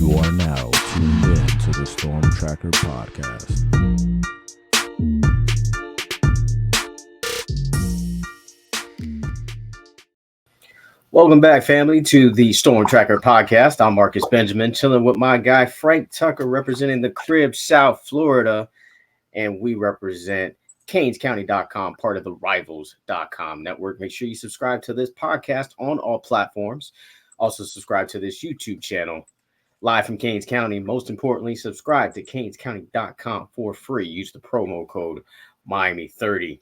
You are now tuned in to the Storm Tracker podcast. Welcome back, family, to the Storm Tracker podcast. I'm Marcus Benjamin, chilling with my guy Frank Tucker, representing the Crib, South Florida, and we represent CanesCounty.com, part of the Rivals.com network. Make sure you subscribe to this podcast on all platforms. Also, subscribe to this YouTube channel, live from Canes County. Most importantly, subscribe to CanesCounty.com for free. Use the promo code Miami30.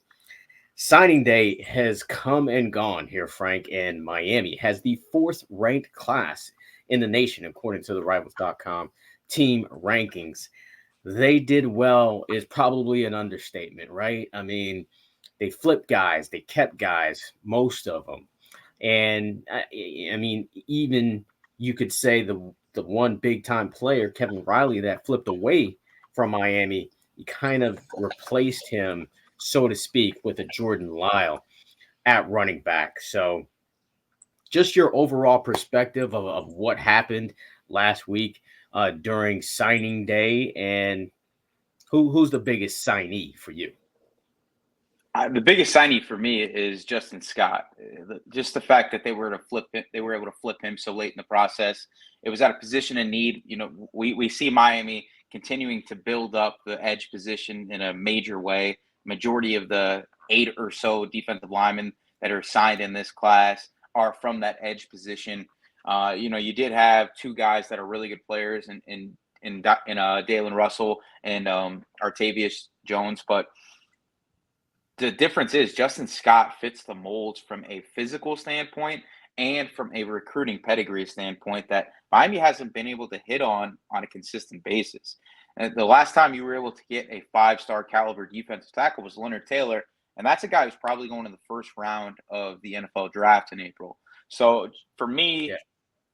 Signing day has come and gone here, Frank, and Miami has the fourth ranked class in the nation, according to the Rivals.com team rankings. They did well is probably an understatement, right? I mean, they flipped guys, they kept guys, most of them. And I mean, even you could say the one big time player, Kevin Riley, that flipped away from Miami, you kind of replaced him, so to speak, with a Jordan Lyle at running back. So just your overall perspective of what happened last week during signing day, and who's the biggest signee for you? The biggest signee for me is Justin Scott. Just the fact that they were able to flip him so late in the process. It was at a position in need. You know, we see Miami continuing to build up the edge position in a major way. Majority of the 8 or so defensive linemen that are signed in this class are from that edge position. You did have 2 guys that are really good players in Dalen Russell and Artavius Jones, but the difference is Justin Scott fits the molds from a physical standpoint and from a recruiting pedigree standpoint that Miami hasn't been able to hit on a consistent basis. And the last time you were able to get a 5-star caliber defensive tackle was Leonard Taylor, and that's a guy who's probably going in the first round of the NFL draft in April. So for me,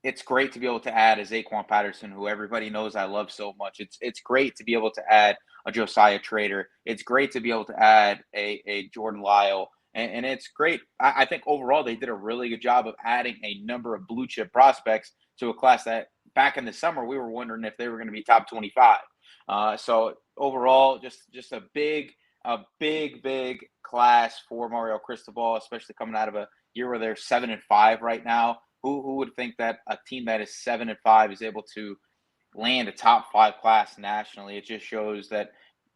It's great to be able to add a Zaquan Patterson, who everybody knows I love so much. It's great to be able to add a Josiah Trader. It's great to be able to add a Jordan Lyle. And it's great. I think overall they did a really good job of adding a number of blue chip prospects to a class that back in the summer we were wondering if they were going to be top 25. So overall, just a big class for Mario Cristobal, especially coming out of a year where they're 7-5 right now. Who would think that a team that is 7-5 is able to land a top 5 class nationally? It just shows that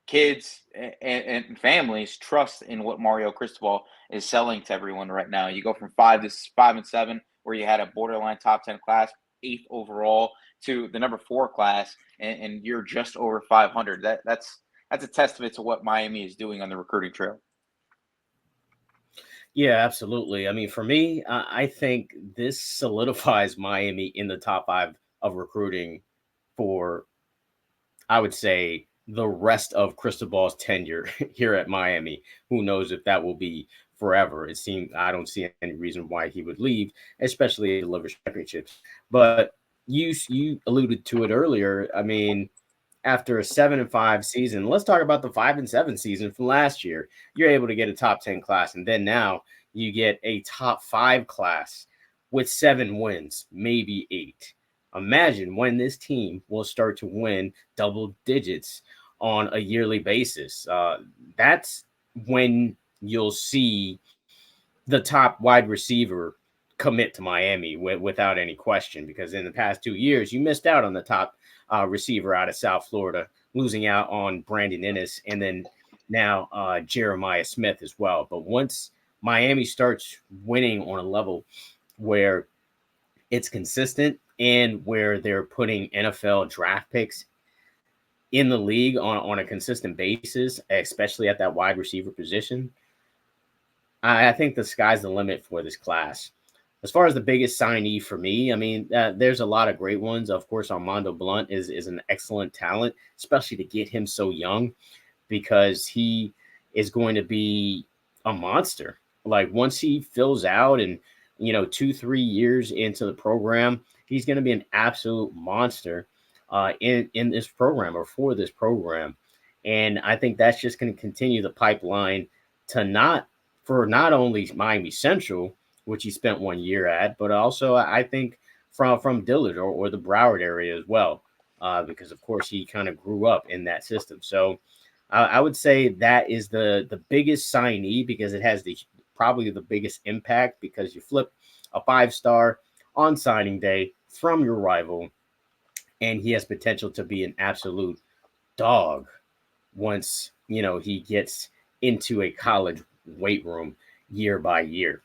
kids and families trust in what Mario Cristobal is selling to everyone right now. You go from 5 and 7, where you had a borderline top 10 class, 8th overall, to the number 4 class, and you're just over 500. That's a testament to what Miami is doing on the recruiting trail. Yeah, absolutely. I mean, for me, I think this solidifies Miami in the top 5 of recruiting for, I would say, the rest of Cristobal's tenure here at Miami. Who knows if that will be forever? It seems I don't see any reason why he would leave, especially if he delivers championships. But you alluded to it earlier. I mean, after a 7-5 season, let's talk about the 5-7 season from last year. You're able to get a top 10 class, and then now you get a top 5 class with 7 wins, maybe 8. Imagine when this team will start to win double digits on a yearly basis. That's when you'll see the top wide receiver commit to Miami without any question, because in the past 2 years, you missed out on the top receiver out of South Florida, losing out on Brandon Ennis, and then now Jeremiah Smith as well. But once Miami starts winning on a level where it's consistent and where they're putting NFL draft picks in the league on a consistent basis, especially at that wide receiver position, I think the sky's the limit for this class. As far as the biggest signee for me, I mean, there's a lot of great ones. Of course, Armando Blunt is an excellent talent, especially to get him so young, because he is going to be a monster. Like once he fills out and, 2-3 years into the program, he's going to be an absolute monster in this program or for this program. And I think that's just going to continue the pipeline to not only Miami Central, which he spent 1 year at, but also I think from Dillard or the Broward area as well, because of course he kind of grew up in that system. So I would say that is the biggest signee because it has the probably the biggest impact because you flip a 5-star on signing day from your rival, and he has potential to be an absolute dog once he gets into a college weight room year by year.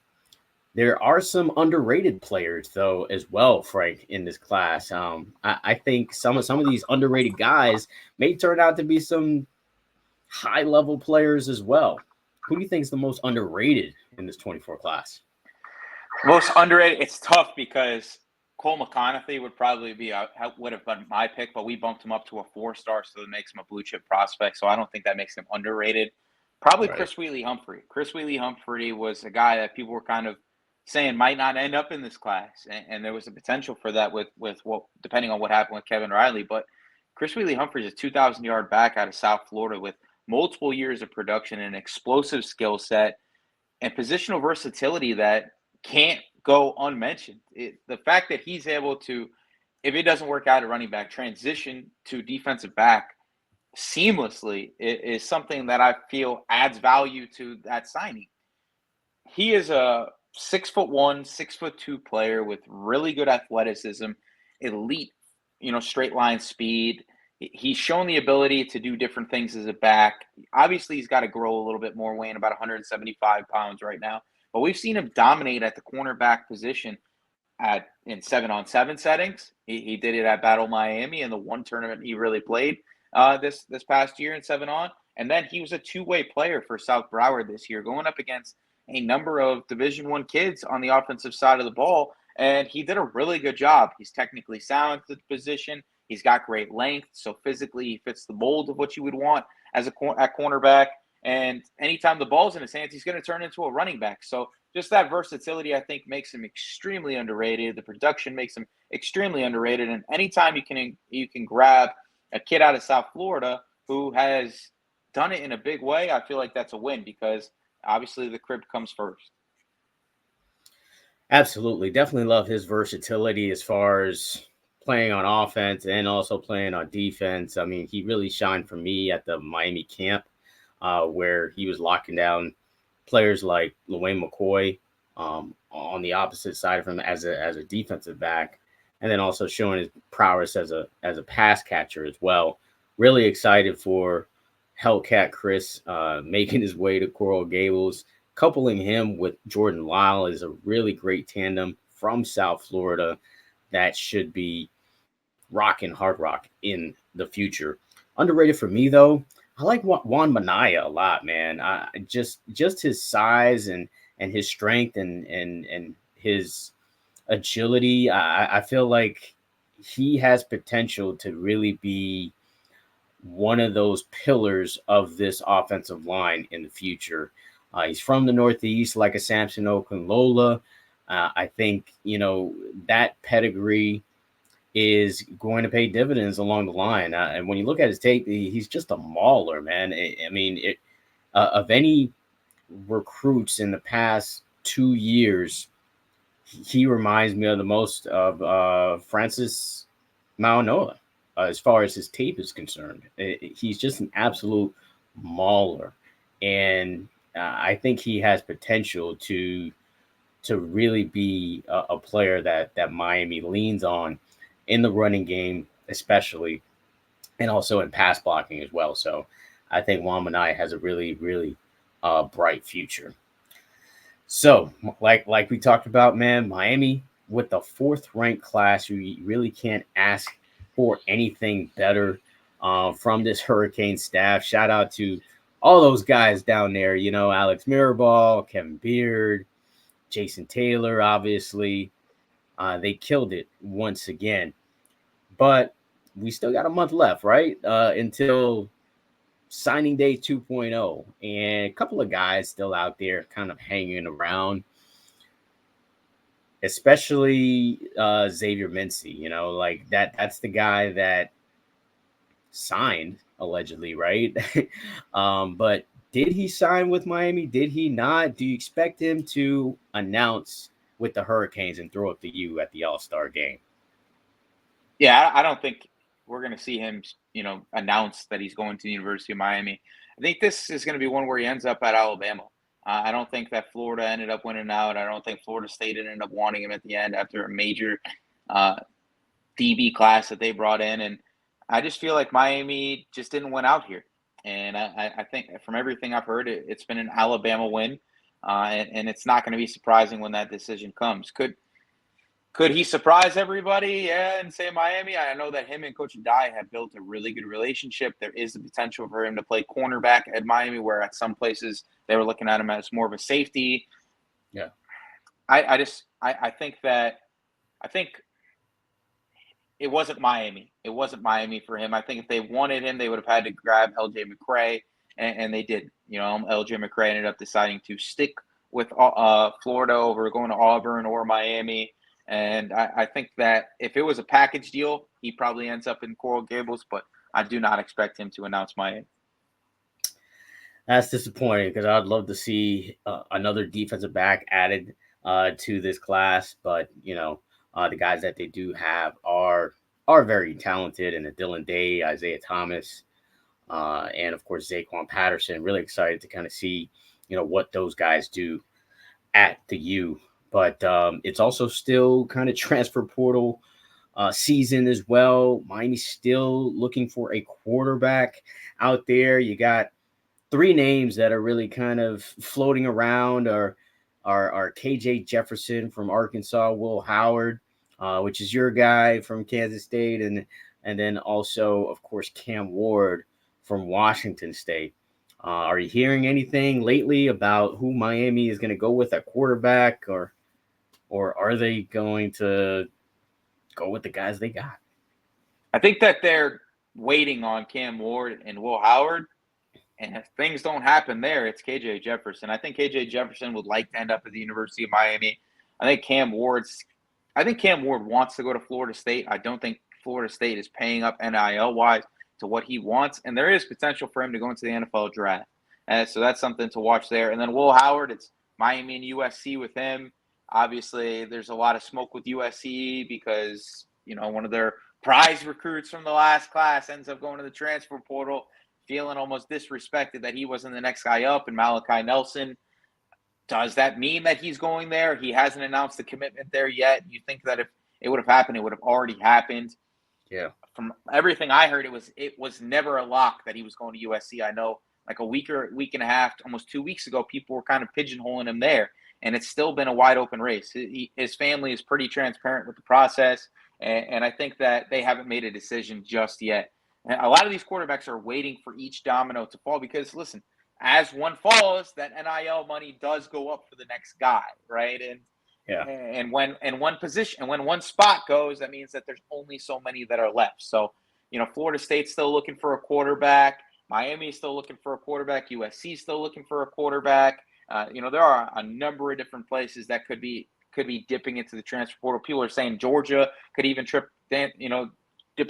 There are some underrated players though as well, Frank, in this class. I think some of these underrated guys may turn out to be some high level players as well. Who do you think is the most underrated in this 24 class? Most underrated. It's tough because Cole McConaughey would probably would have been my pick, but we bumped him up to a 4-star, so that makes him a blue chip prospect. So I don't think that makes him underrated. Probably Right. Chris Wheatley-Humphrey. Chris Wheatley-Humphrey was a guy that people were kind of saying might not end up in this class, and there was a potential for that with what, depending on what happened with Kevin Riley. But Chris Wheatley-Humphrey is a 2,000-yard back out of South Florida with multiple years of production and an explosive skill set and positional versatility that can't go unmentioned. The fact that he's able to, if it doesn't work out at running back, transition to defensive back seamlessly is something that I feel adds value to that signing. He is a 6'1", 6'2" player with really good athleticism, elite, straight line speed. He's shown the ability to do different things as a back. Obviously, he's got to grow a little bit more, weighing about 175 pounds right now. But we've seen him dominate at the cornerback position in 7-on-7 settings. He did it at Battle Miami in the one tournament he really played this past year in 7-on. And then he was a two-way player for South Broward this year, going up against a number of Division I kids on the offensive side of the ball. And he did a really good job. He's technically sound at the position. He's got great length. So physically, he fits the mold of what you would want as at cornerback. And anytime the ball's in his hands, he's going to turn into a running back. So just that versatility, I think, makes him extremely underrated. The production makes him extremely underrated. And anytime you can grab a kid out of South Florida who has done it in a big way, I feel like that's a win because obviously the crib comes first. Absolutely. Definitely love his versatility as far as playing on offense and also playing on defense. I mean, he really shined for me at the Miami camp where he was locking down players like Lewayne McCoy on the opposite side of him as a defensive back, and then also showing his prowess as a pass catcher as well. Really excited for Hellcat Chris making his way to Coral Gables. Coupling him with Jordan Lyle is a really great tandem from South Florida that should be rocking hard rock in the future. Underrated for me though, I like Juan Minaya a lot, man. Just his size and his strength and his agility. I feel like he has potential to really be one of those pillars of this offensive line in the future. He's from the Northeast, like a Samson Okunlola. I think, that pedigree is going to pay dividends along the line. And when you look at his tape, he's just a mauler, man. I mean, of any recruits in the past 2 years, he reminds me of the most of Francis Maunoa as far as his tape is concerned. He's just an absolute mauler. And I think he has potential to really be a player that Miami leans on in the running game, especially, and also in pass blocking as well. So I think Juan Minaya has a really, really bright future. So like we talked about, man, Miami with the 4th ranked class, you really can't ask for anything better from this Hurricane staff. Shout out to all those guys down there, Alex Mirabal, Kevin Beard, Jason Taylor, obviously. They killed it once again. But we still got a month left, right? Until signing day 2.0. And a couple of guys still out there kind of hanging around, especially Zavier Mincey, like that's the guy that signed allegedly, right? But did he sign with Miami? Did he not? Do you expect him to announce with the Hurricanes and throw up the U at the All-Star game. Yeah, I don't think we're going to see him, announce that he's going to the University of Miami. I think this is going to be one where he ends up at Alabama. I don't think that Florida ended up winning out. I don't think Florida State ended up wanting him at the end after a major DB class that they brought in. And I just feel like Miami just didn't win out here. And I think from everything I've heard, it's been an Alabama win. And it's not going to be surprising when that decision comes. Could he surprise everybody? Yeah, and say Miami? I know that him and Coach Dye have built a really good relationship. There is the potential for him to play cornerback at Miami, where at some places they were looking at him as more of a safety. Yeah. I think it wasn't Miami. It wasn't Miami for him. I think if they wanted him, they would have had to grab LJ McCray, and they did. LJ McCray ended up deciding to stick with Florida over going to Auburn or Miami. And I think that if it was a package deal, he probably ends up in Coral Gables, but I do not expect him to announce Miami. That's disappointing because I'd love to see another defensive back added to this class. But, the guys that they do have are very talented. And Dylan Day, Isaiah Thomas, and, of course, Zaquan Patterson. Really excited to kind of see, what those guys do at the U. But it's also still kind of transfer portal season as well. Miami's still looking for a quarterback out there. You got three names that are really kind of floating around are KJ Jefferson from Arkansas, Will Howard, which is your guy from Kansas State, and then also, of course, Cam Ward from Washington State. Are you hearing anything lately about who Miami is going to go with at quarterback, or are they going to go with the guys they got? I think that they're waiting on Cam Ward and Will Howard. And if things don't happen there, it's KJ Jefferson. I think KJ Jefferson would like to end up at the University of Miami. I think Cam Ward wants to go to Florida State. I don't think Florida State is paying up NIL-wise to what he wants. And there is potential for him to go into the NFL draft. So that's something to watch there. And then Will Howard, it's Miami and USC with him. Obviously, there's a lot of smoke with USC because, one of their prize recruits from the last class ends up going to the transfer portal, feeling almost disrespected that he wasn't the next guy up, and Malachi Nelson. Does that mean that he's going there? He hasn't announced the commitment there yet. You think that if it would have happened, it would have already happened. Yeah. From everything I heard, it was never a lock that he was going to USC. I know like a week and a half, almost 2 weeks ago, people were kind of pigeonholing him there. And it's still been a wide open race. His family is pretty transparent with the process. And I think that they haven't made a decision just yet. And a lot of these quarterbacks are waiting for each domino to fall because, listen, as one falls, that NIL money does go up for the next guy, right? And when one spot goes, that means that there's only so many that are left. So, Florida State's still looking for a quarterback. Miami is still looking for a quarterback. USC is still looking for a quarterback. There are a number of different places that could be dipping into the transfer portal. People are saying Georgia could even dip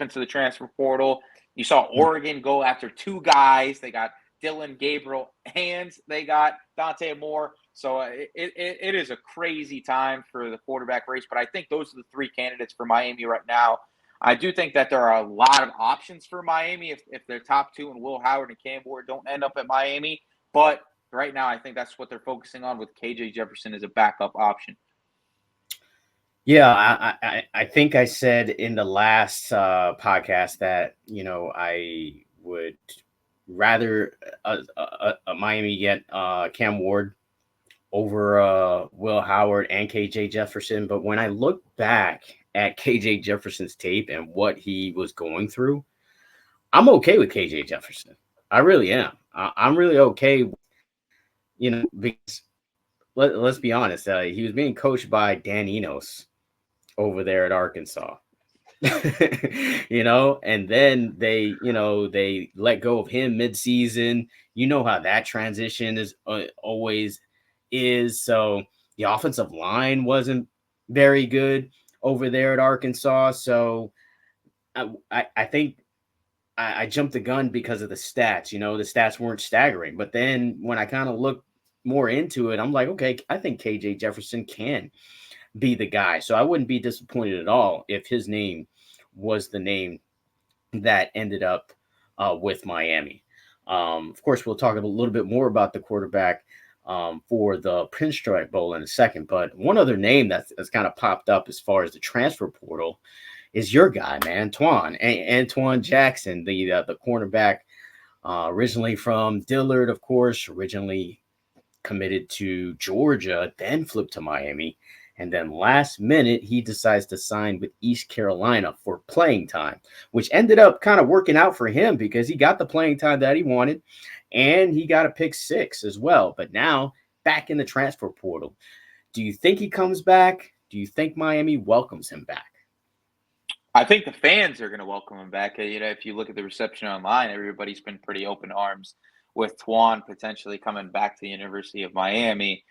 into the transfer portal. You saw Oregon go after two guys. They got Dylan Gabriel and they got Dante Moore. So it is a crazy time for the quarterback race. But I think those are the three candidates for Miami right now. I do think that there are a lot of options for Miami if their top two and Will Howard and Cam Ward don't end up at Miami. But right now, I think that's what they're focusing on with KJ Jefferson as a backup option. Yeah, I think I said in the last podcast that, I would rather Miami get Cam Ward over Will Howard and KJ Jefferson. But when I look back at KJ Jefferson's tape and what he was going through, I'm okay with KJ Jefferson. I really am. I'm really okay, because let's be honest, he was being coached by Dan Enos over there at Arkansas. And then they let go of him midseason. You know how that transition is always is. So the offensive line wasn't very good over there at Arkansas. So I think I jumped the gun because of the stats. The stats weren't staggering. But then when I kind of looked more into it, I'm like, okay, I think KJ Jefferson can be the guy. So I wouldn't be disappointed at all if his name was the name that ended up with Miami. Of course, we'll talk a little bit more about the quarterback for the Pinstripe Bowl in a second. But one other name that's kind of popped up as far as the transfer portal is your guy, man, Antione Jackson, the cornerback, originally from Dillard, of course, originally committed to Georgia, then flipped to Miami. And then last minute, he decides to sign with East Carolina for playing time, which ended up kind of working out for him because he got the playing time that he wanted and he got a pick 6 as well. But now back in the transfer portal. Do you think he comes back? Do you think Miami welcomes him back? I think the fans are going to welcome him back. If you look at the reception online, everybody's been pretty open arms with Twan potentially coming back to the University of Miami.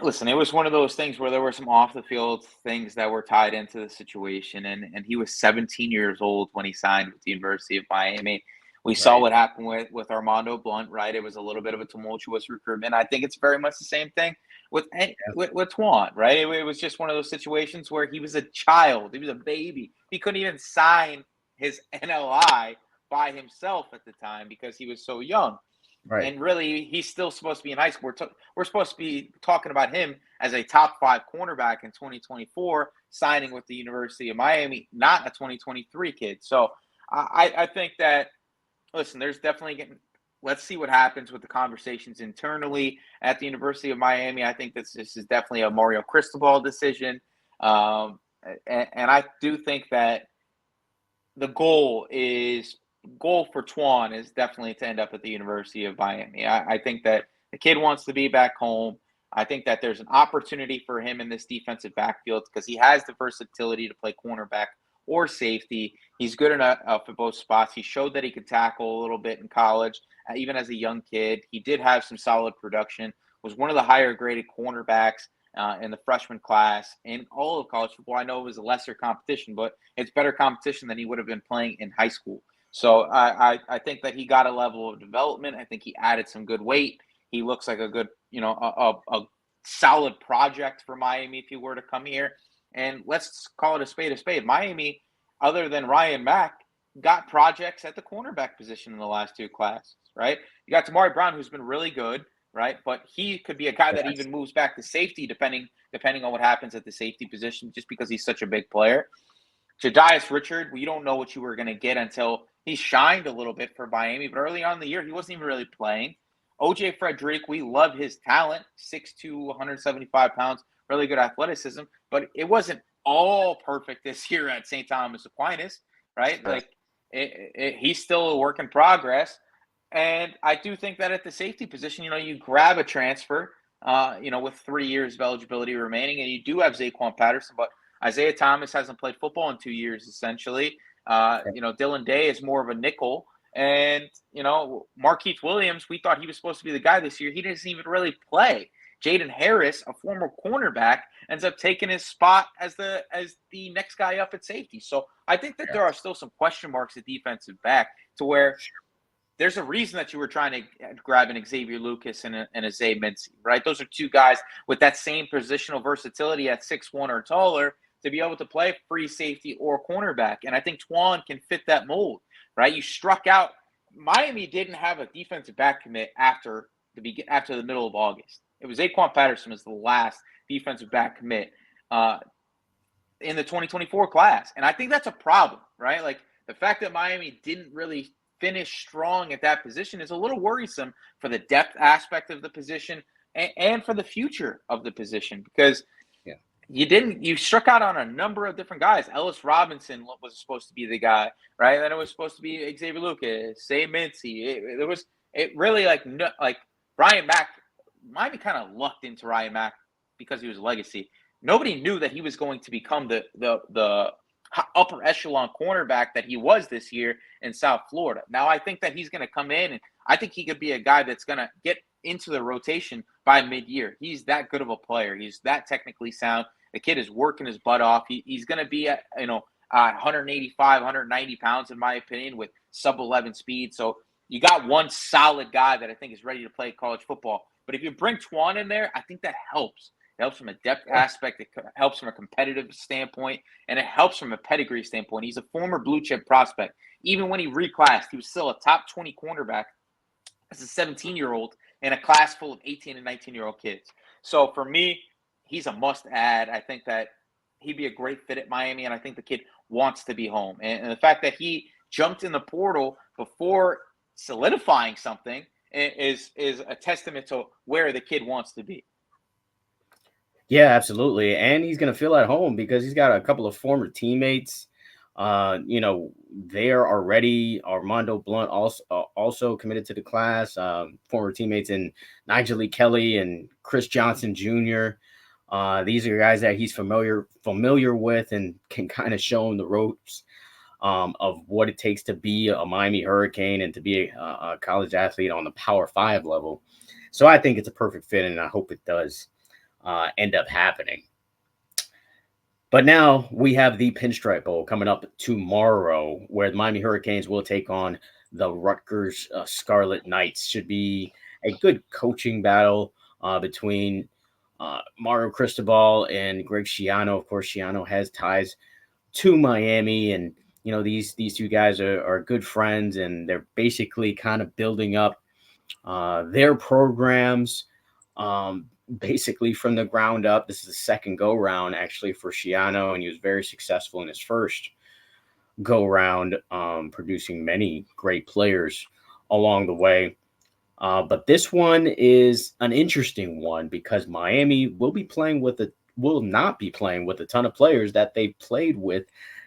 Listen, it was one of those things where there were some off the field things that were tied into the situation, and he was 17 years old when he signed with the University of Miami. We saw what happened with Armando Blunt, right? It was a little bit of a tumultuous recruitment. I think it's very much the same thing with Twan, right? It was just one of those situations where he was a child. He was a baby. He couldn't even sign his NLI by himself at the time because he was so young. Right. And really, he's still supposed to be in high school. We're supposed to be talking about him as a top 5 cornerback in 2024, signing with the University of Miami, not a 2023 kid. So I think that, listen, there's definitely let's see what happens with the conversations internally at the University of Miami. I think this is definitely a Mario Cristobal decision. And I do think that the goal for Twan is definitely to end up at the University of Miami. I think that the kid wants to be back home. I think that there's an opportunity for him in this defensive backfield because he has the versatility to play cornerback or safety. He's good enough for both spots. He showed that he could tackle a little bit in college, even as a young kid. He did have some solid production, was one of the higher graded cornerbacks in the freshman class in all of college football. I know it was a lesser competition, but it's better competition than he would have been playing in high school. So I think that he got a level of development. I think he added some good weight. He looks like a good, a solid project for Miami if he were to come here. And let's call it a spade a spade. Miami, other than Ryan Mack, got projects at the cornerback position in the last 2 classes, right? You got Jacurri Brown, who's been really good, right? But he could be a guy that even moves back to safety depending on what happens at the safety position just because he's such a big player. Jadias Richard, you don't know what you were going to get until he shined a little bit for Miami, but early on in the year, he wasn't even really playing. OJ Frederick, we love his talent, 6'2", 175 pounds, really good athleticism, but it wasn't all perfect this year at St. Thomas Aquinas, right? Sure. Like, he's still a work in progress. And I do think that at the safety position, you grab a transfer, with 3 years of eligibility remaining, and you do have Zaquan Patterson, but Isaiah Thomas hasn't played football in 2 years, essentially. Dylan Day is more of a nickel. And, Markeith Williams, we thought he was supposed to be the guy this year. He doesn't even really play. Jaden Harris, a former cornerback, ends up taking his spot as the next guy up at safety. So I think that there are still some question marks at defensive back to where there's a reason that you were trying to grab an Zavier Lucas and a Zavier Mincey, right? Those are 2 guys with that same positional versatility at 6'1" or taller to be able to play free safety or cornerback. And I think Twan can fit that mold, right? You struck out. Miami didn't have a defensive back commit after the middle of August. It was Zaquan Patterson as the last defensive back commit in the 2024 class. And I think that's a problem, right? Like, the fact that Miami didn't really finish strong at that position is a little worrisome for the depth aspect of the position and for the future of the position because you struck out on a number of different guys. Ellis Robinson was supposed to be the guy, right? Then it was supposed to be Xavier Lucas, Zavier Mincey. It really like Ryan Mack. Miami kind of lucked into Ryan Mack because he was a legacy. Nobody knew that he was going to become the upper echelon cornerback that he was this year in South Florida. Now I think that he's going to come in, and I think he could be a guy that's going to get into the rotation by mid-year. He's that good of a player. He's that technically sound. The kid is working his butt off. He's going to be at 185, 190 pounds in my opinion with sub-11 speed. So you got one solid guy that I think is ready to play college football. But if you bring Twan in there, I think that helps. It helps from a depth aspect. It helps from a competitive standpoint, and it helps from a pedigree standpoint. He's a former blue chip prospect. Even when he reclassed, he was still a top 20 cornerback as a 17-year-old in a class full of 18 and 19-year-old kids. So for me, he's a must-add. I think that he'd be a great fit at Miami, and I think the kid wants to be home. And the fact that he jumped in the portal before solidifying something is a testament to where the kid wants to be. Yeah, absolutely. And he's going to feel at home because he's got a couple of former teammates. There already. Armando Blunt also committed to the class. Former teammates in Nigel Lee Kelly and Chris Johnson Jr. These are guys that he's familiar with and can kind of show him the ropes of what it takes to be a Miami Hurricane and to be a college athlete on the Power 5 level. So I think it's a perfect fit, and I hope it does end up happening. But now we have the Pinstripe Bowl coming up tomorrow, where the Miami Hurricanes will take on the Rutgers Scarlet Knights. Should be a good coaching battle between Mario Cristobal and Greg Schiano. Of course, Schiano has ties to Miami, and these two guys are good friends, and they're basically kind of building up their programs basically from the ground up. This is the second go round actually for Schiano, and he was very successful in his first go round, producing many great players along the way. But this one is an interesting one because Miami will not be playing with a ton of players that they played with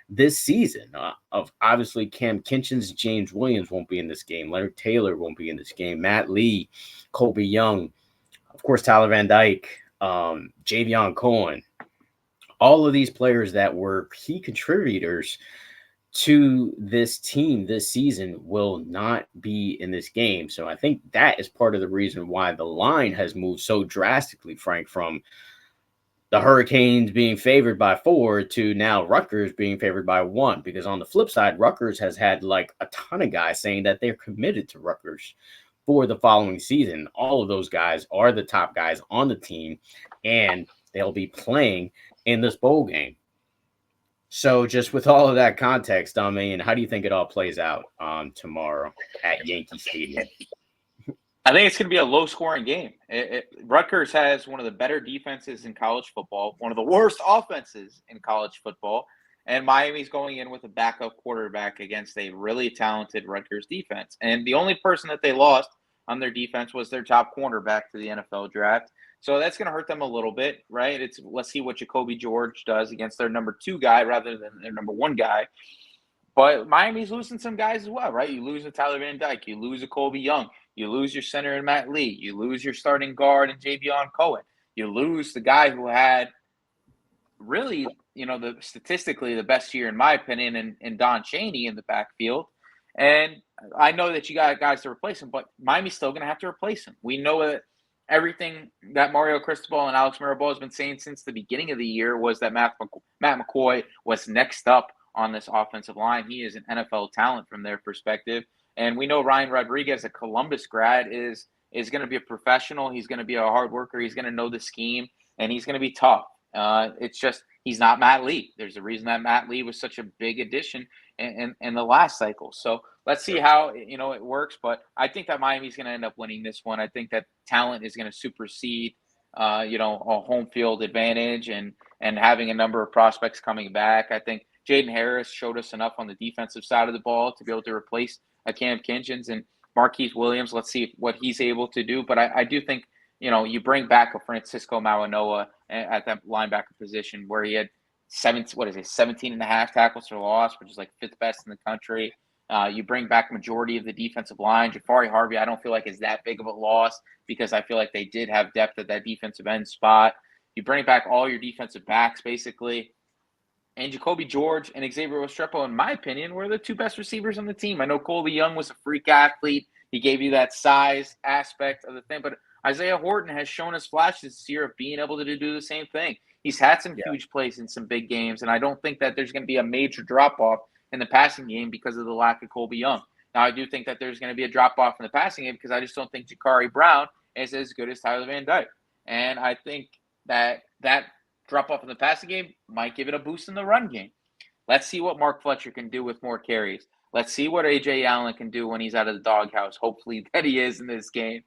this season. Of obviously Cam Kinchens, James Williams won't be in this game. Leonard Taylor won't be in this game. Matt Lee, Colby Young, of course, Tyler Van Dyke, Javion Cohen. All of these players that were key contributors to this team this season will not be in this game. So I think that is part of the reason why the line has moved so drastically, Frank, from the Hurricanes being favored by 4 to now Rutgers being favored by 1. Because on the flip side, Rutgers has had like a ton of guys saying that they're committed to Rutgers for the following season. All of those guys are the top guys on the team, and they'll be playing in this bowl game. So just with all of that context, I mean, how do you think it all plays out tomorrow at Yankee Stadium? I think it's going to be a low-scoring game. Rutgers has one of the better defenses in college football, one of the worst offenses in college football, and Miami's going in with a backup quarterback against a really talented Rutgers defense. And the only person that they lost on their defense was their top cornerback to the NFL draft. So that's going to hurt them a little bit, right? Let's see what Jacurri George does against their number 2 guy rather than their number 1 guy. But Miami's losing some guys as well, right? You lose a Tyler Van Dyke. You lose a Colby Young. You lose your center in Matt Lee. You lose your starting guard in Javion Cohen. You lose the guy who had really, statistically the best year, in my opinion, in Don Chaney in the backfield. And I know that you got guys to replace him, but Miami's still going to have to replace him. We know that everything that Mario Cristobal and Alex Mirabal has been saying since the beginning of the year was that Matt McCoy was next up on this offensive line. He is an NFL talent from their perspective. And we know Ryan Rodriguez, a Columbus grad, is going to be a professional. He's going to be a hard worker. He's going to know the scheme, and he's going to be tough. It's just he's not Matt Lee. There's a reason that Matt Lee was such a big addition in the last cycle. So let's see how it works. But I think that Miami's going to end up winning this one. I think that talent is going to supersede a home field advantage and having a number of prospects coming back. I think Jaden Harris showed us enough on the defensive side of the ball to be able to replace Cam Kinchens and Marquise Williams. Let's see what he's able to do. But I do think, you bring back a Francisco Mauanoa at that linebacker position where he had 17 and a half tackles for loss, which is like 5th best in the country. You bring back majority of the defensive line. Jafari Harvey, I don't feel like is that big of a loss because I feel like they did have depth at that defensive end spot. You bring back all your defensive backs, basically. And Jacurri George and Zavier Restrepo, in my opinion, were the 2 best receivers on the team. I know Colby Young was a freak athlete. He gave you that size aspect of the thing. But Isaiah Horton has shown us flashes this year of being able to do the same thing. He's had some huge plays in some big games, and I don't think that there's going to be a major drop-off in the passing game because of the lack of Colby Young. Now, I do think that there's going to be a drop-off in the passing game because I just don't think Jacurri Brown is as good as Tyler Van Dyke. And I think that drop off in the passing game might give it a boost in the run game. Let's see what Mark Fletcher can do with more carries. Let's see what A.J. Allen can do when he's out of the doghouse. Hopefully that he is in this game.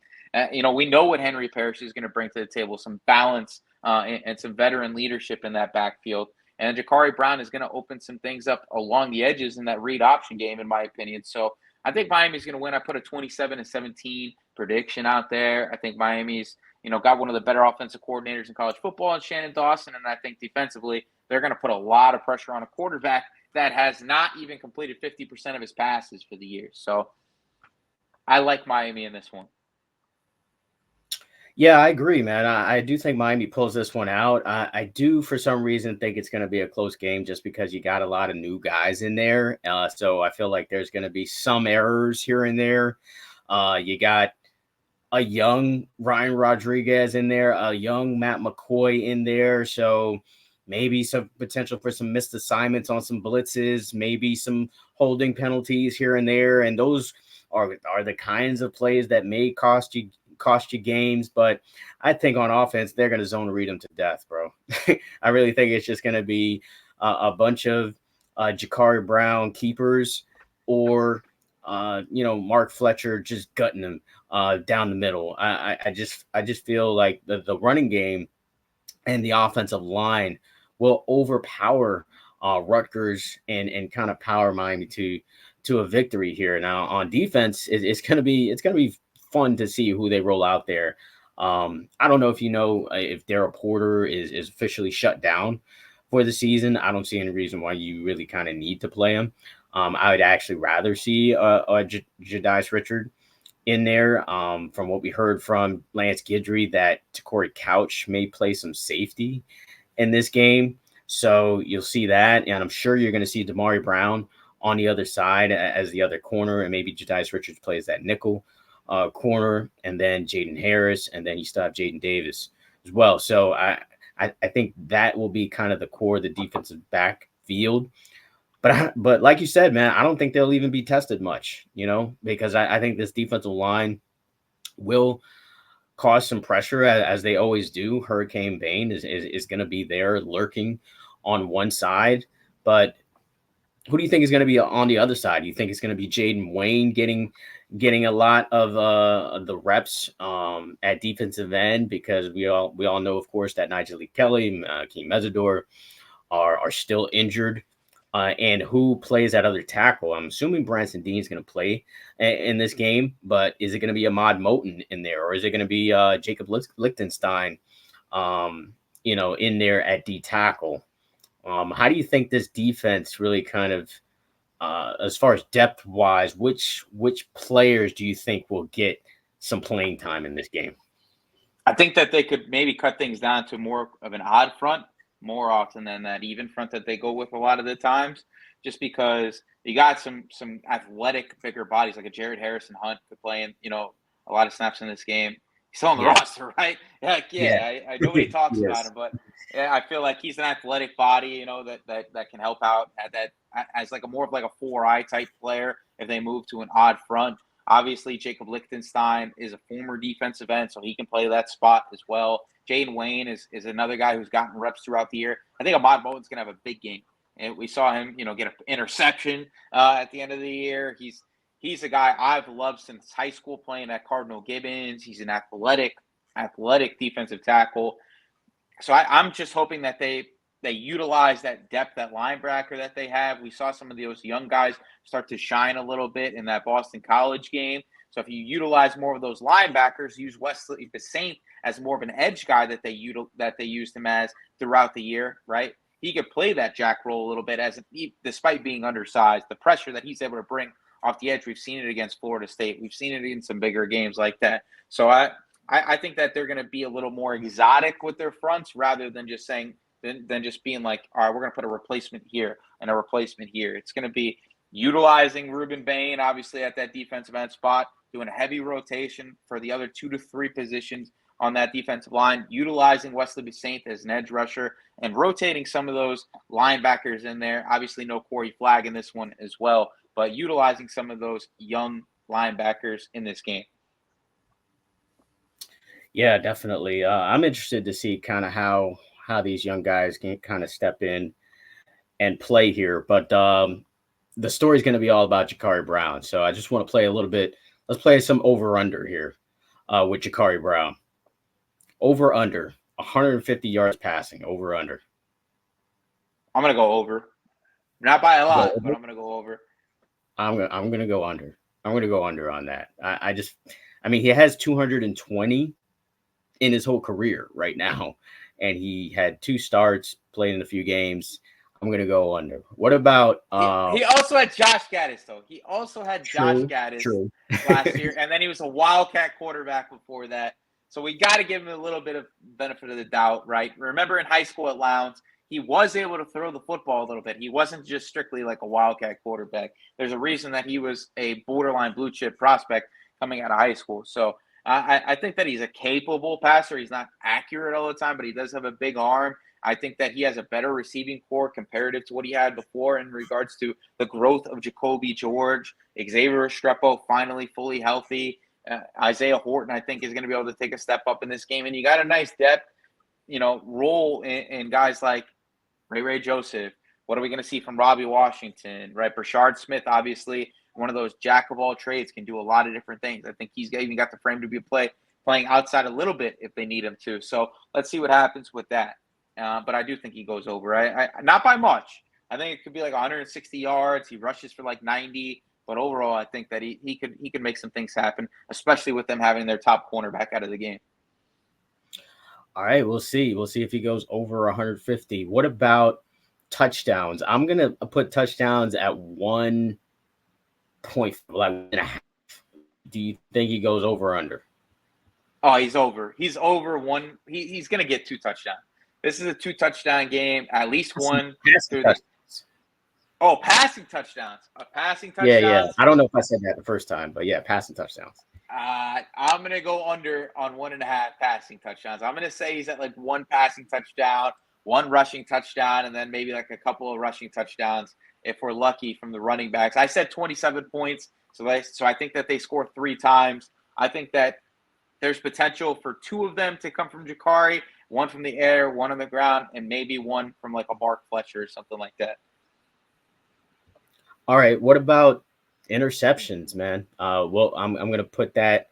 We know what Henry Parrish is going to bring to the table, some balance and some veteran leadership in that backfield. And Jacurri Brown is going to open some things up along the edges in that read option game, in my opinion. So I think Miami's going to win. I put a 27-17 prediction out there. I think Miami's, got one of the better offensive coordinators in college football in Shannon Dawson. And I think defensively, they're going to put a lot of pressure on a quarterback that has not even completed 50% of his passes for the year. So I like Miami in this one. Yeah, I agree, man. I do think Miami pulls this one out. I do, for some reason, think it's going to be a close game just because you got a lot of new guys in there. So I feel like there's going to be some errors here and there. You got a young Ryan Rodriguez in there, a young Matt McCoy in there. So maybe some potential for some missed assignments on some blitzes, maybe some holding penalties here and there. And those are the kinds of plays that may cost you games. But I think on offense, they're going to zone read them to death, bro. I really think it's just going to be a bunch of Jacurri Brown keepers or, Mark Fletcher just gutting them down the middle. I just feel like the running game and the offensive line will overpower Rutgers and kind of power Miami to a victory here. Now on defense, it's going to be fun to see who they roll out there. I don't know if if Darryl Porter is officially shut down for the season. I don't see any reason why you really kind of need to play him. I would actually rather see Jadice Richard in there. From what we heard from Lance Guidry, that Corey Couch may play some safety in this game. So you'll see that. And I'm sure you're going to see Damari Brown on the other side as the other corner. And maybe Jadice Richards plays that nickel corner, and then Jaden Harris. And then you still have Jaden Davis as well. So I think that will be kind of the core of the defensive backfield. But like you said, man, I don't think they'll even be tested much, because I think this defensive line will cause some pressure as they always do. Hurricane Bane is going to be there lurking on one side. But who do you think is going to be on the other side? Do you think it's going to be Jaden Wayne getting a lot of the reps at defensive end? Because we all know, of course, that Nigel Lee Kelly, Keem Mesidor are still injured. And who plays that other tackle? I'm assuming Branson Dean's going to play in this game, but is it going to be Ahmad Moten in there, or is it going to be Jacob Lichtenstein, in there at D tackle? How do you think this defense really kind of, as far as depth wise, which players do you think will get some playing time in this game? I think that they could maybe cut things down to more of an odd front more often than that even front that they go with a lot of the times, just because you got some athletic, bigger bodies, like a Jared Harrison Hunt could play in, a lot of snaps in this game. He's still on the roster, right? I nobody talks about him, but I feel like he's an athletic body, that can help out at that as like more of a 4-eye type player if they move to an odd front. Obviously, Jacob Lichtenstein is a former defensive end, so he can play that spot as well. Jaden Wayne is another guy who's gotten reps throughout the year. I think Ahmad Moten's going to have a big game. And we saw him, get an interception at the end of the year. He's a guy I've loved since high school, playing at Cardinal Gibbons. He's an athletic defensive tackle. So I'm just hoping that they utilize that depth, that linebacker that they have. We saw some of those young guys start to shine a little bit in that Boston College game. So if you utilize more of those linebackers, use Wesley Saint as more of an edge guy that they used him as throughout the year, right? He could play that jack role a little bit despite being undersized. The pressure that he's able to bring off the edge, we've seen it against Florida State. We've seen it in some bigger games like that. So I think that they're going to be a little more exotic with their fronts rather than just being like, all right, we're going to put a replacement here and a replacement here. It's going to be utilizing Ruben Bain, obviously, at that defensive end spot, doing a heavy rotation for the other 2 to 3 positions on that defensive line, utilizing Wesley Saint as an edge rusher, and rotating some of those linebackers in there. Obviously, no Corey Flagg in this one as well, but utilizing some of those young linebackers in this game. Yeah, definitely. I'm interested to see kind of how these young guys can kind of step in and play here. But the story's going to be all about Jacurri Brown. So I just want to play a little bit. Let's play some over under here with Jacurri Brown. Over under 150 yards passing. Over under. I'm gonna go over, not by a Go lot, but over? I'm gonna go over. I'm gonna go under. I'm gonna go under on that. I mean, he has 220 in his whole career right now, and he had 2 starts, played in a few games. I'm gonna go under. What about He also had Josh Gaddis though. He also had Josh true, Gaddis true. last year, and then he was a Wildcat quarterback before that. So we got to give him a little bit of benefit of the doubt, right? Remember in high school at Lowndes, he was able to throw the football a little bit. He wasn't just strictly like a Wildcat quarterback. There's a reason that he was a borderline blue chip prospect coming out of high school. So I think that he's a capable passer. He's not accurate all the time, but he does have a big arm. I think that he has a better receiving core comparative to what he had before in regards to the growth of Jacoby George, Xavier Restrepo finally fully healthy. Isaiah Horton, I think, is going to be able to take a step up in this game. And you got a nice depth, role in guys like Ray Joseph. What are we going to see from Robbie Washington, right? Brashard Smith, obviously, one of those jack of all trades, can do a lot of different things. I think he's even got the frame to be playing outside a little bit if they need him to. So let's see what happens with that. But I do think he goes over. I not by much. I think it could be like 160 yards. He rushes for like 90. But overall, I think that he could make some things happen, especially with them having their top cornerback out of the game. All right, we'll see. We'll see if he goes over 150. What about touchdowns? I'm gonna put touchdowns at 1.5, like 1.5. Do you think he goes over or under? Oh, he's over. He's over one. He's going to get 2 touchdowns. This is a 2 touchdown game, at least one. Passing touchdowns. Passing touchdowns. Passing Yeah. touchdowns. I don't know if I said that the first time, but yeah, passing touchdowns. I'm going to go under on 1.5 passing touchdowns. I'm going to say he's at like 1 passing touchdown, 1 rushing touchdown, and then maybe like a couple of rushing touchdowns if we're lucky from the running backs. I said 27 points, so I think that they score 3 times. I think that there's potential for 2 of them to come from Jacurri, 1 from the air, 1 on the ground, and maybe 1 from like a Mark Fletcher or something like that. All right. What about interceptions, man? Well, I'm going to put that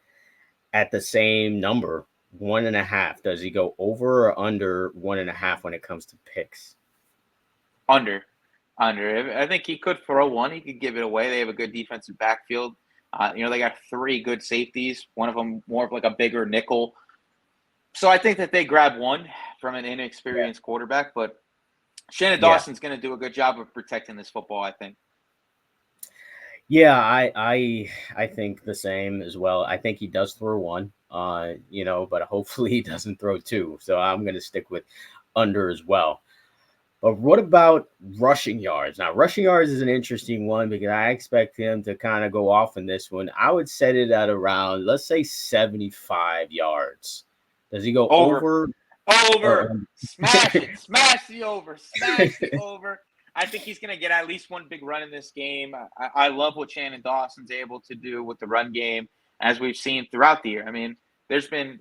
at the same number, 1.5. Does he go over or under 1.5 when it comes to picks? Under. I think he could throw 1. He could give it away. They have a good defensive backfield. They got 3 good safeties. One of them more of like a bigger nickel. So I think that they grab 1 from an inexperienced quarterback, but Shannon Dawson's going to do a good job of protecting this football, I think. Yeah, I think the same as well. I think he does throw 1, but hopefully he doesn't throw 2. So I'm going to stick with under as well. But what about rushing yards? Now, rushing yards is an interesting one because I expect him to kind of go off in this one. I would set it at around, let's say, 75 yards. Does he go over? Over. Smash it. Smash the over. Smash the over. I think he's going to get at least 1 big run in this game. I love what Shannon Dawson's able to do with the run game, as we've seen throughout the year. I mean, there's been,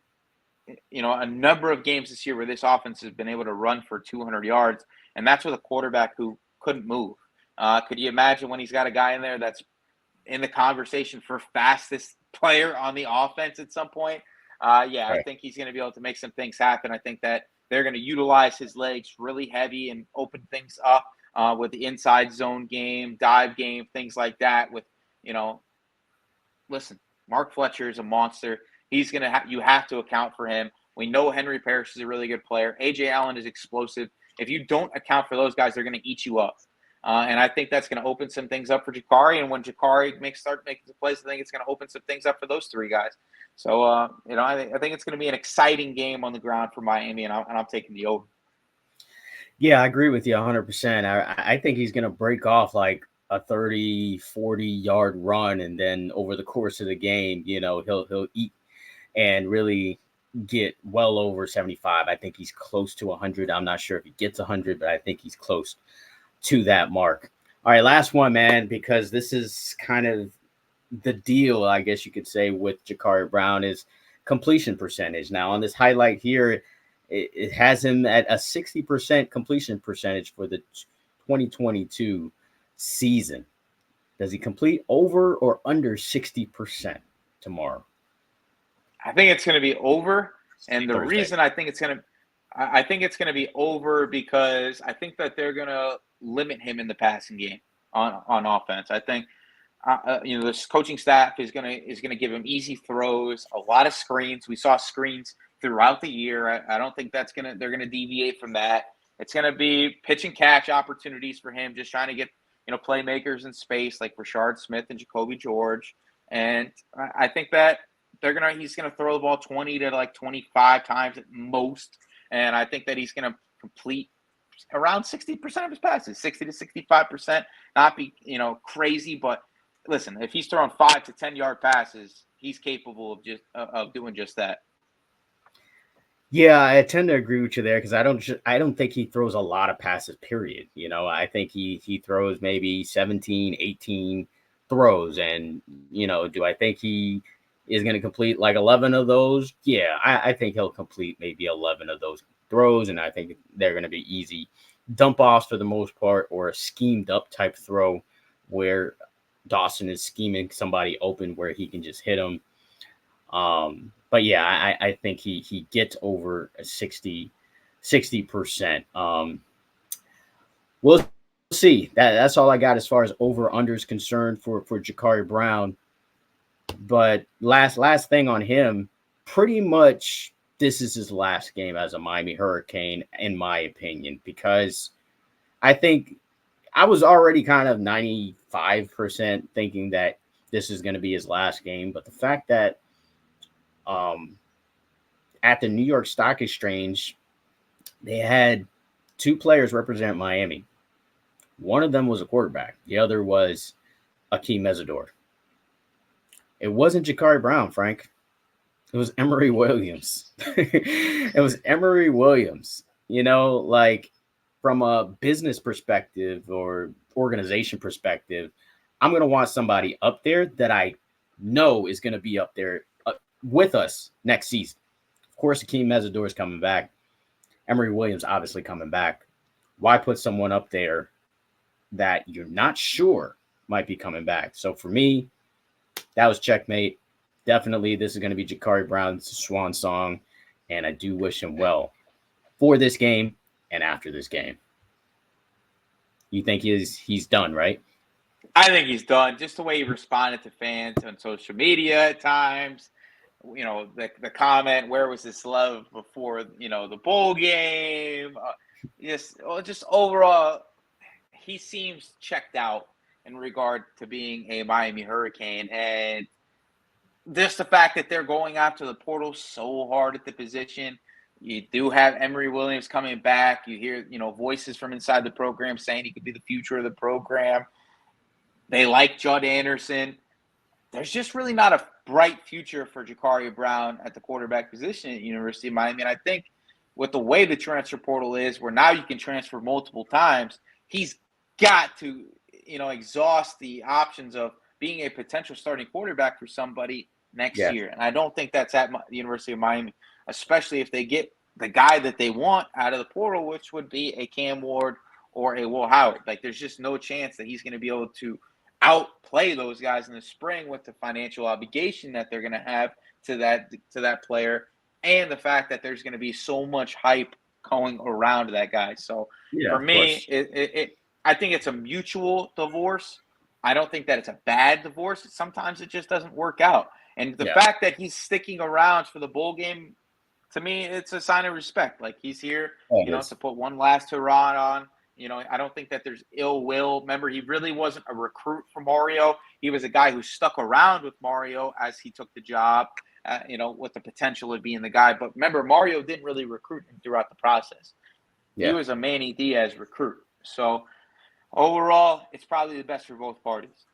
a number of games this year where this offense has been able to run for 200 yards, and that's with a quarterback who couldn't move. Could you imagine when he's got a guy in there that's in the conversation for fastest player on the offense at some point? Right. I think he's going to be able to make some things happen. I think that they're going to utilize his legs really heavy and open things up with the inside zone game, dive game, things like that. Listen, Mark Fletcher is a monster. He's going to you have to account for him. We know Henry Parrish is a really good player. A.J. Allen is explosive. If you don't account for those guys, they're going to eat you up. And I think that's going to open some things up for Jacurri. And when Jacurri start making some plays, I think it's going to open some things up for those 3 guys. So, I think it's going to be an exciting game on the ground for Miami, and I'm taking the over. Yeah, I agree with you 100%. I think he's going to break off like a 30, 40-yard run, and then over the course of the game, he'll eat and really get well over 75. I think he's close to 100. I'm not sure if he gets 100, but I think he's close to that mark. All right, last one, man, because this is kind of the deal, I guess you could say, with Jacurri Brown is completion percentage. Now on this highlight here, it has him at a 60% completion percentage for the 2022 season. Does he complete over or under 60% tomorrow? I think it's going to be over, and the Thursday. reason I think it's going to be over because I think that they're going to limit him in the passing game on offense. I think this coaching staff is going to give him easy throws, a lot of screens. We saw screens throughout the year. I don't think they're going to deviate from that. It's going to be pitch and catch opportunities for him, just trying to get playmakers in space like Rashard Smith and Jacoby George. And I think that he's going to throw the ball 20 to like 25 times at most. And I think that he's going to complete around 60% of his passes, 60 to 65%, not be, crazy. But listen, if he's throwing 5 to 10 yard passes, he's capable of doing just that. Yeah, I tend to agree with you there because I don't think he throws a lot of passes, period. I think he throws maybe 17, 18 throws. And, do I think he is going to complete like 11 of those? Yeah, I think he'll complete maybe 11 of those throws. And I think they're going to be easy dump offs for the most part, or a schemed up type throw where Dawson is scheming somebody open where he can just hit him. But yeah, I think he gets over a 60%. We'll see. That's all I got as far as over under is concerned for Jacurri Brown. But last thing on him, pretty much this is his last game as a Miami Hurricane, in my opinion, because I think I was already kind of 95% thinking that this is going to be his last game. But the fact that at the New York Stock Exchange, they had 2 players represent Miami. One of them was a quarterback. The other was Akeem Mesidor. It wasn't Jacurri Brown, Frank. It was Emory Williams. It was Emory Williams. Like from a business perspective or organization perspective, I'm going to want somebody up there that I know is going to be up there with us next season. Of course, Akeem Mesidor is coming back. Emory Williams obviously coming back. Why put someone up there that you're not sure might be coming back? So for me, that was checkmate. Definitely, this is going to be Jacurri Brown's swan song, and I do wish him well for this game and after this game. You think he's done, right? I think he's done. Just the way he responded to fans on social media at times. The comment, where was this love before, the bowl game? Just overall, he seems checked out in regard to being a Miami Hurricane. And just the fact that they're going after the portal so hard at the position. You do have Emory Williams coming back. You hear, voices from inside the program saying he could be the future of the program. They like Judd Anderson. There's just really not a bright future for Jacurri Brown at the quarterback position at University of Miami. And I think with the way the transfer portal is, where now you can transfer multiple times, he's got to, exhaust the options of being a potential starting quarterback for somebody next year. And I don't think that's at the University of Miami, especially if they get the guy that they want out of the portal, which would be a Cam Ward or a Will Howard. Like, there's just no chance that he's going to be able to outplay those guys in the spring with the financial obligation that they're going to have to that player, and the fact that there's going to be so much hype going around that guy. So for me, I think it's a mutual divorce. I don't think that it's a bad divorce. Sometimes it just doesn't work out. And the fact that he's sticking around for the bowl game, to me, it's a sign of respect. Like, he's here, to put one last hurrah on. I don't think that there's ill will. Remember, he really wasn't a recruit for Mario. He was a guy who stuck around with Mario as he took the job, with the potential of being the guy. But remember, Mario didn't really recruit him throughout the process. He was a Manny Diaz recruit. So overall, it's probably the best for both parties.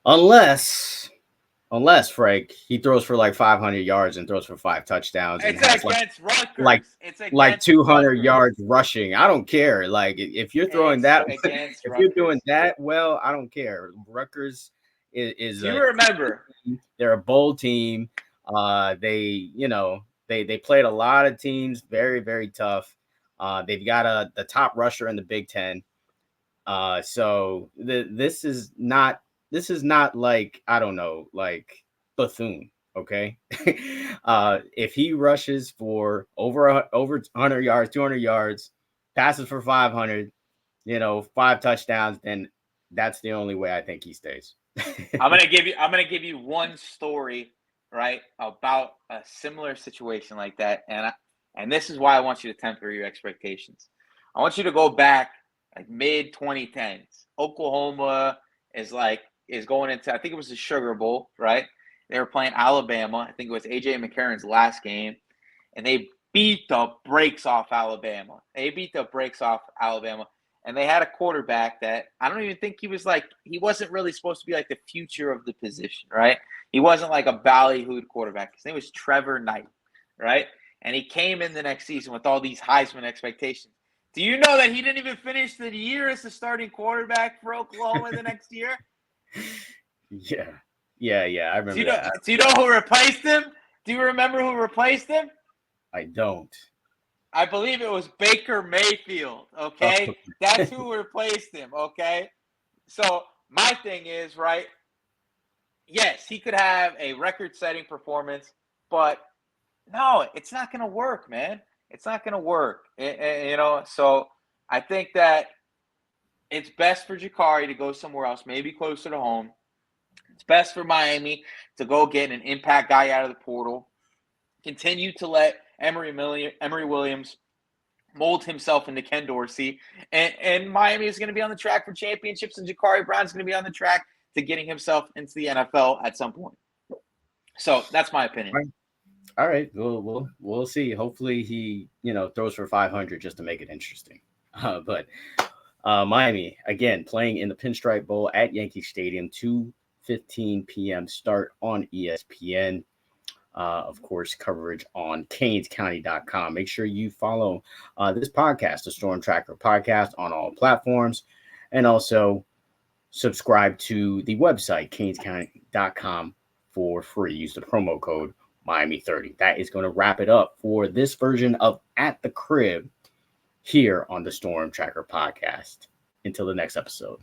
Unless Frank, he throws for like 500 yards and throws for 5 touchdowns. It's against Rutgers. Like 200 yards rushing. I don't care. Like, if you're throwing that, if you're doing that, well, I don't care. Rutgers is you remember, they're a bowl team. They played a lot of teams, very, very tough. They've got the top rusher in the Big Ten. So this is not like, I don't know, like Bethune. Okay. If he rushes for over 100 yards, 200 yards, passes for 500, 5 touchdowns, then that's the only way I think he stays. I'm gonna give you one story, right, about a similar situation like that, and this is why I want you to temper your expectations. I want you to go back like mid 2010s. Oklahoma is going into, I think it was the Sugar Bowl, right? They were playing Alabama. I think it was AJ McCarron's last game, and they beat the brakes off Alabama. And they had a quarterback that I don't even think he wasn't really supposed to be like the future of the position, right? He wasn't like a ballyhooed quarterback. His name was Trevor Knight, right? And he came in the next season with all these Heisman expectations. Do you know that he didn't even finish the year as the starting quarterback for Oklahoma the next year? Yeah, I remember that. Do you know who replaced him? Do you remember who replaced him? I don't. I believe it was Baker Mayfield, okay? Oh. That's who replaced him, okay? So my thing is, right, yes, he could have a record-setting performance, but no, it's not going to work, man. It's not going to work, so I think that it's best for Jacurri to go somewhere else, maybe closer to home. It's best for Miami to go get an impact guy out of the portal, continue to let Emory Williams mold himself into Ken Dorsey, and Miami is going to be on the track for championships, and Jacurri Brown's going to be on the track to getting himself into the NFL at some point. So that's my opinion. All right, we'll see. Hopefully he throws for 500 just to make it interesting. But Miami again playing in the Pinstripe Bowl at Yankee Stadium, 2:15 p.m. start on ESPN. Of course, coverage on canescounty.com. Make sure you follow this podcast, the Storm Tracker Podcast, on all platforms, and also subscribe to the website, canescounty.com, for free. Use the promo code Miami30. That is going to wrap it up for this version of At the Crib here on the Storm Tracker Podcast. Until the next episode.